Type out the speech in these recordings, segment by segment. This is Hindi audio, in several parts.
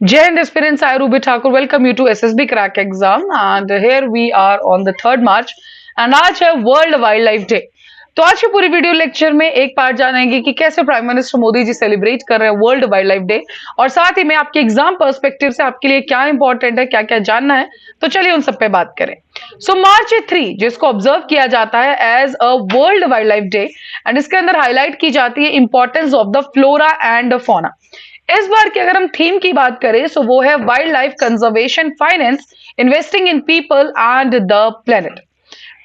Jai Hind aspirants, I Ruby Thakur welcome you to SSB Crack Exam and here we are on the 3rd March and आज है वर्ल्ड वाइल्ड लाइफ डे। तो आज की पूरी वीडियो लेक्चर में एक पार्ट जानेंगे कि कैसे प्राइम मिनिस्टर मोदी जी सेलिब्रेट कर रहे हैं वर्ल्ड वाइल्ड लाइफ डे और साथ ही में आपके एग्जाम पर्सपेक्टिव से आपके लिए क्या इंपॉर्टेंट है, क्या क्या जानना है, तो चलिए उन सब पे बात करें। सो मार्च 3 जिसको ऑब्जर्व किया जाता है as a world wildlife day and इसके अंदर हाईलाइट की जाती है importance of the flora and fauna. इस बार की अगर हम थीम की बात करें तो वो है wildlife conservation finance investing in people and the planet.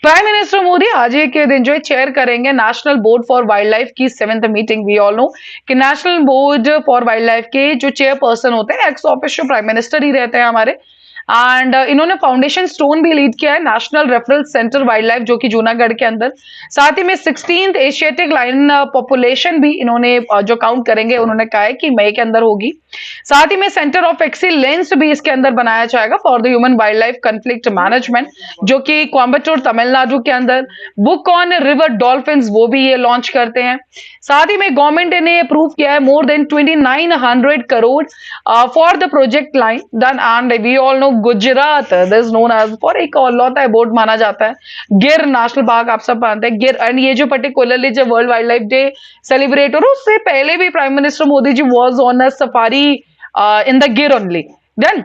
Prime minister Modi आज ही के दिन जो है चेयर करेंगे national board for wildlife की 7th meeting. We all know कि national board for wildlife के जो चेयरपर्सन होते हैं एक्स ऑफिशियो प्राइम मिनिस्टर ही रहते हैं हमारे। एंड इन्होंने फाउंडेशन स्टोन भी लीड किया है national referral centre wild life जो कि जूनागढ़ के अंदर। साथ ही में 16th एशियाटिक लाइन पॉपुलेशन भी इन्होंने जो काउंट करेंगे उन्होंने कहा है कि मई के अंदर होगी। साथ ही में सेंटर ऑफ एक्सीलेंस भी इसके अंदर बनाया जाएगा for the human wild life conflict management जो कि कोयम्बटूर तमिलनाडु के अंदर। बुक ऑन रिवर डॉल्फिन्स वो भी ये लॉन्च करते हैं। साथ ही में गवर्नमेंट ने अप्रूव किया है more than 2900 crore for the project line done and we all know Gujarat this known as for एक लौता है बोर्ड माना जाता है गिर नेशनल पार्क, आप सब जानते हैं गिर। एंड ये जो पर्टिकुलरली जो world wildlife day celebrate हो रहा है उससे पहले भी prime minister Modi ji was on a safari in the Gir only then.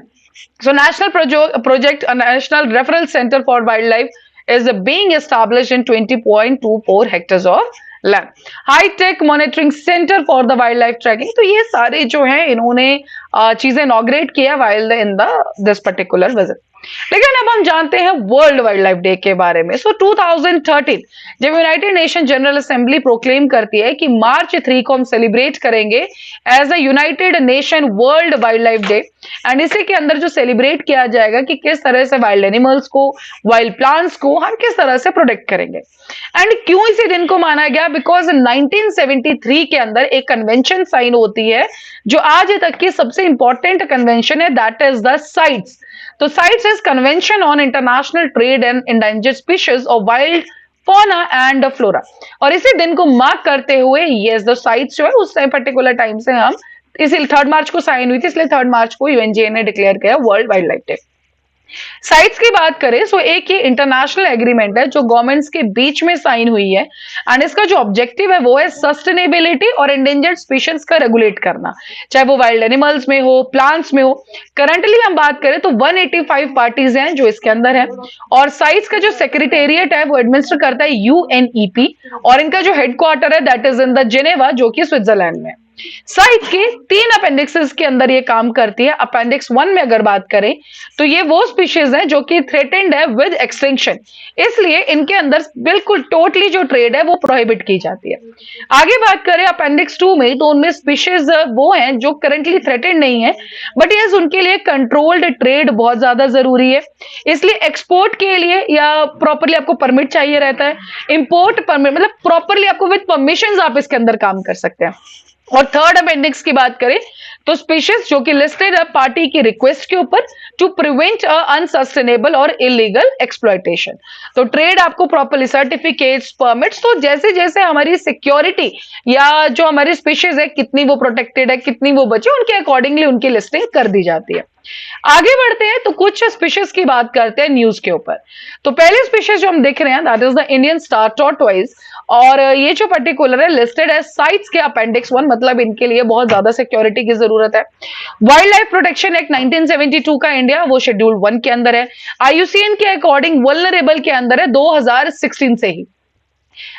So national project, a national referral center for wildlife is being established in 20.24 hectares of land. High tech monitoring center for the wildlife tracking. तो ये सारे जो हैं इन्होंने चीजें इनॉग्रेट किया wild in the this particular visit. लेकिन अब हम जानते हैं वर्ल्ड वाइल्ड लाइफ डे के बारे में। सो 2013 जब united nation general assembly proclaim करती है कि मार्च 3 को हम सेलिब्रेट करेंगे as a united nation world wildlife day and इसी के अंदर जो सेलिब्रेट किया जाएगा कि किस तरह से वाइल्ड एनिमल्स को, वाइल्ड प्लांट्स को हम किस तरह से प्रोटेक्ट करेंगे। एंड क्यों इसी दिन को माना गया? बिकॉज 1973 के अंदर एक कन्वेंशन साइन होती है जो आज तक की सबसे इंपॉर्टेंट कन्वेंशन है, दैट इज द साइट्स। तो sites is convention on international trade and endangered species of wild fauna and flora. और इसी दिन को मार्क करते हुए ये द साइट्स जो है उस पर्टिकुलर टाइम से हम इसी 3rd मार्च को साइन हुई थी, इसलिए 3rd मार्च को यूएनजीए ने डिक्लेयर किया world wildlife day. Sites की बात करें तो एक ये इंटरनेशनल एग्रीमेंट है जो गवर्नमेंट्स के बीच में साइन हुई है एंड इसका जो ऑब्जेक्टिव है वो है सस्टेनेबिलिटी और एंडेंजर्ड स्पीशीज का रेगुलेट करना, चाहे वो वाइल्ड एनिमल्स में हो, प्लांट्स में हो। करंटली हम बात करें तो 185 पार्टीज हैं जो इसके अंदर है और साइट्स का जो सेक्रेटेरिएट है वो एडमिनिस्टर करता है यूएनईपी और इनका जो हेडक्वार्टर है that is in the Geneva जो कि स्विट्जरलैंड में। साइट के 3 अपेंडिक्सेस के अंदर ये काम करती है। अपेंडिक्स 1 में अगर बात करें तो ये वो स्पीशीज हैं जो कि थ्रेटेंड है विद एक्सटिंक्शन, इसलिए इनके अंदर बिल्कुल टोटली जो ट्रेड है वो प्रोहिबिट की जाती है। आगे बात करें अपेंडिक्स 2 में तो उनमें स्पीशीज वो हैं जो करंटली थ्रेटेंड नहीं है बट यस उनके लिए कंट्रोल्ड ट्रेड बहुत ज्यादा जरूरी है, इसलिए एक्सपोर्ट के लिए या प्रॉपरली आपको परमिट चाहिए रहता है। इंपोर्ट परमिट मतलब प्रॉपरली आपको विद परमिशन आप इसके अंदर काम कर सकते हैं। और 3rd अपेंडिक्स की बात करें तो स्पीशीज जो कि लिस्टेड है पार्टी की रिक्वेस्ट के ऊपर टू प्रिवेंट अनसस्टेनेबल और इलीगल एक्सप्लॉयटेशन। तो ट्रेड आपको प्रॉपरली सर्टिफिकेट्स, परमिट्स, तो जैसे जैसे हमारी सिक्योरिटी या जो हमारी स्पीशीज है कितनी वो प्रोटेक्टेड है, कितनी वो बचे, उनके अकॉर्डिंगली उनकी लिस्टिंग कर दी जाती है। आगे बढ़ते हैं तो कुछ स्पीशीज की बात करते हैं न्यूज के ऊपर। तो पहले स्पीशीज जो हम देख रहे हैं that is the Indian star tortoise और ये जो पर्टिकुलर है लिस्टेड है साइट्स के अपेंडिक्स 1, मतलब इनके लिए बहुत ज्यादा सिक्योरिटी की जरूरत है। वाइल्ड लाइफ प्रोटेक्शन एक्ट 1972 का इंडिया वो शेड्यूल 1 के अंदर है। आईयूसीएन के अकॉर्डिंग वल्नरेबल के अंदर है 2016 से ही।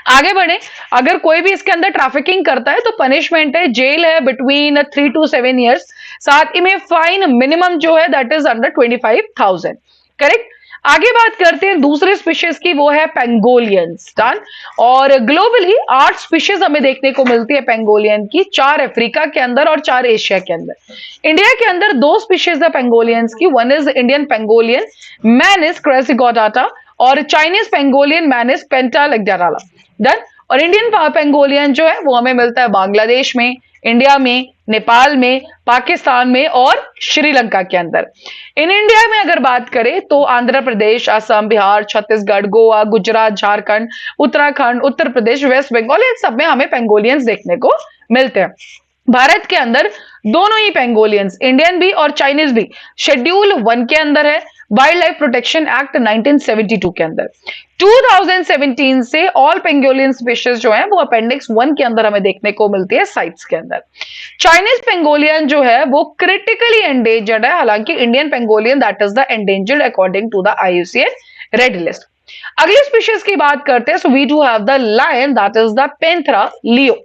आगे बढ़े, अगर कोई भी इसके अंदर ट्रैफिकिंग करता है तो पनिशमेंट है जेल है बिटवीन 3 to 7 years, साथ ही में फाइन मिनिमम जो है दैट इज अंडर 25,000। करेक्ट। आगे बात करते हैं दूसरे स्पीशीज की, वो है पेंगोलियंस। डन। और ग्लोबली 8 स्पीशीज हमें देखने को मिलती है पेंगोलियन की, 4 अफ्रीका के अंदर और 4 एशिया के अंदर। इंडिया के अंदर 2 स्पीशीज है पेंगोलियंस की, वन इज इंडियन पेंगोलियन मैनिस क्रेसिगोडाटा और चाइनीज पेंगोलियन मैनिस पेंटालेग्डाला। डन। और इंडियन पेंगोलियन जो है वो हमें मिलता है बांग्लादेश में, इंडिया में, नेपाल में, पाकिस्तान में और श्रीलंका के अंदर। इन इंडिया में अगर बात करें तो आंध्र प्रदेश, असम, बिहार, छत्तीसगढ़, गोवा, गुजरात, झारखंड, उत्तराखंड, उत्तर प्रदेश, वेस्ट बंगाल, इन सब में हमें पेंगोलियंस देखने को मिलते हैं। भारत के अंदर दोनों ही पेंगोलियंस, इंडियन भी और चाइनीज भी, शेड्यूल 1 के अंदर है, वाइल्ड लाइफ प्रोटेक्शन एक्ट 1972 के अंदर। 2017 से ऑल पेंगोलियन स्पीशीज जो है वो अपेंडिक्स 1 के अंदर हमें देखने को मिलती है साइट्स के अंदर। चाइनीज पेंगोलियन जो है वो क्रिटिकली एंडेंजर्ड है, हालांकि Indian pangolin that is the endangered according to the IUCN red list. अगली स्पीशीज की बात करते हैं, so we do have the lion that is the panthera leo.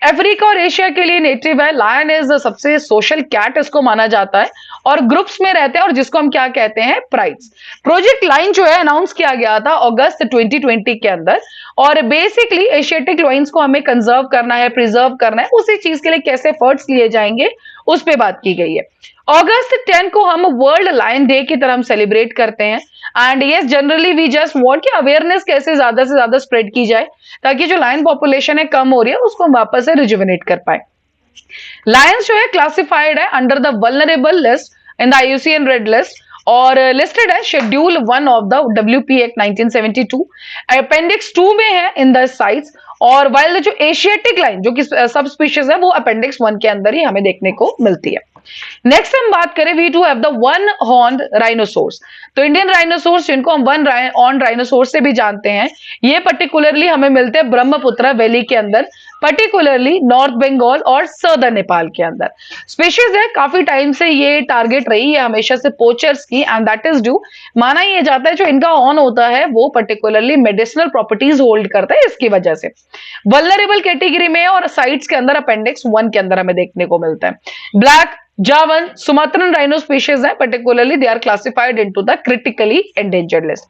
Africa और एशिया के लिए नेटिव है। लायन इज सबसे सोशल कैट इसको माना जाता है और ग्रुप्स में रहते हैं, और जिसको हम क्या कहते हैं, प्राइड्स। प्रोजेक्ट लाइन जो है अनाउंस किया गया था अगस्त 2020 के अंदर, और बेसिकली एशियाटिक लाइन्स को हमें कंजर्व करना है, प्रिजर्व करना है, उसी चीज के लिए कैसे एफर्ट्स लिए जाएंगे उस पर बात की गई है। अगस्त 10 को हम वर्ल्ड लायन डे की तरह हम सेलिब्रेट करते हैं। And yes, generally we just want कि अवेयरनेस कैसे ज्यादा से ज्यादा स्प्रेड की जाए, ताकि जो लायन पॉपुलेशन है कम हो रही है उसको हम वापस से रिजुविनेट कर पाए। लायंस जो है क्लासिफाइड है under the vulnerable list in the IUCN red list, और लिस्टेड है schedule 1 of the WP act 1972, appendix 2 में है इन द साइट्स। और वाइल जो एशियाटिक लाइन जो कि सब स्पीशीज है वो अपेंडिक्स 1 के अंदर ही हमें देखने को मिलती है। नेक्स्ट हम बात करें, we too have the one horn rhinoceros. तो इंडियन राइनोसोर्स जिनको हम वन हॉर्न राइनोसोर्स से भी जानते हैं, ये पर्टिकुलरली हमें मिलते हैं ब्रह्मपुत्र वैली के अंदर, पर्टिकुलरली नॉर्थ बंगाल और सदर्न नेपाल के अंदर। स्पीशीज है, काफी टाइम से ये टारगेट रही है हमेशा से पोचर्स की, एंड दैट इज ड्यू, माना यह जाता है जो इनका हॉर्न होता है वो पर्टिकुलरली मेडिसिनल प्रॉपर्टीज होल्ड करता है, इसकी वजह से वल्नरेबल कैटेगरी में और साइट्स के अंदर अपेंडिक्स 1 के अंदर हमें देखने को मिलता है। Black Javan Sumatran rhino species है, particularly they are classified into the critically endangered list.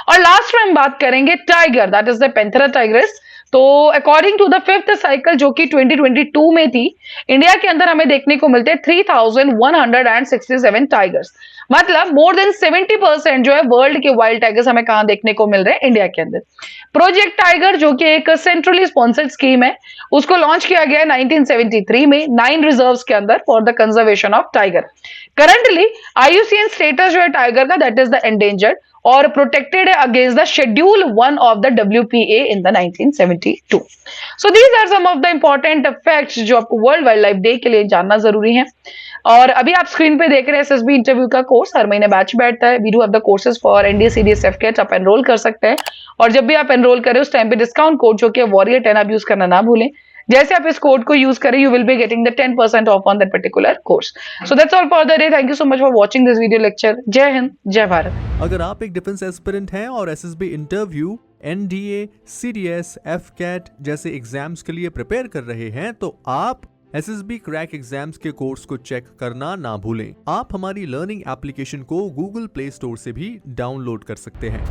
और लास्ट में हम बात करेंगे tiger, that is the panthera tigris. तो according to the 5th cycle जो कि 2022 में थी, इंडिया के अंदर हमें देखने को मिलते हैं 3167 टाइगर्स। मतलब मोर देन 70% जो है वर्ल्ड के वाइल्ड टाइगर्स हमें कहां देखने को मिल रहे हैं, इंडिया के अंदर। प्रोजेक्ट टाइगर जो कि एक सेंट्रली स्पॉन्सर्ड स्कीम है, उसको लॉन्च किया गया है 1973 में 9 रिजर्व्स के अंदर for the conservation of tiger. Currently IUCN status जो है टाइगर का दैट इज द एंडेंजर्ड, और प्रोटेक्टेड है against the schedule 1 of the WPA in the 1972। So these are some of the important facts जो आपको वर्ल्ड वाइल्ड लाइफ डे के लिए जानना जरूरी है। और अभी आप स्क्रीन पे देख रहे हैं SSB इंटरव्यू का कोर्स, हर महीने बैच बैठता है। We do have the courses for NDA CDS FCAT, आप एनरोल कर सकते हैं। और जब भी आप एनरोल करें उस टाइम पे डिस्काउंट कोड जो कि वॉरियर 10 आप यूज करना ना भूलें। जैसे आप इस कोड को यूज करें, you will be getting the 10% of on that particular course. So that's all for the day. Thank you so much for watching this video lecture. जय हिंद, जय भारत। अगर आप एक डिफेंस एस्पिरेंट हैं और SSB interview, NDA, CDS, FCAT जैसे एग्जाम्स के लिए प्रिपेयर कर रहे हैं, तो आप SSB क्रैक एग्जाम्स के कोर्स को चेक करना ना भूलें। आप हमारी लर्निंग एप्लीकेशन को Google Play Store से भी डाउनलोड कर सकते हैं।